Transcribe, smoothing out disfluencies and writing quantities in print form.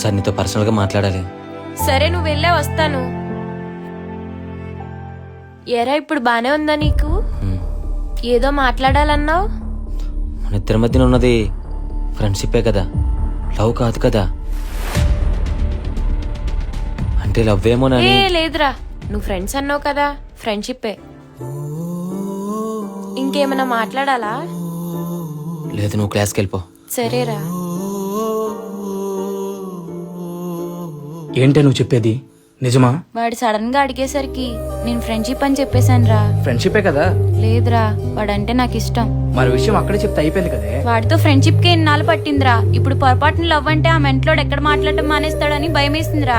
ఒకసారి నీతో పర్సనల్గా మాట్లాడాలి. సరే నువ్వు వెళ్ళే వస్తాను. ఎరా ఇప్పుడు బానే ఉందా నీకు? ఏదో మాట్లాడాలన్నావు. మన ఇద్దరి మధ్యన ఉన్నది ఫ్రెండ్షిప్పే కదా, లవ్ కాదు కదా. అంటే లవ్ ఏమోనని. లేదురా, నువ్వు ఫ్రెండ్స్ అన్నావు కదా, ఫ్రెండ్షిప్పే. ఇంకేమైనా మాట్లాడాలా? లేదు, నువ్వు క్లాస్కి వెళ్ళిపో. సరేరా. ఏంటే నువ్వు చెప్పేది నిజమా? వాడు సడన్ గా అడిగేసరికి నేను ఫ్రెండ్షిప్ అని చెప్పేశాను రా. ఫ్రెండ్షిపే కదా. లేదురా, వాడంటే నాకు ఇష్టం. మరి విషయం అక్కడే చెప్తే అయిపోయింది కదే. వాడితో ఫ్రెండ్షిప్ కి ఎన్నాళ్ళు పట్టిందిరా. ఇప్పుడు పొరపాటున లవ్ అంటే ఆ మెంట్లోడు ఎక్కడ మాట్లాడటం మానేస్తాడని భయం వేసిందిరా.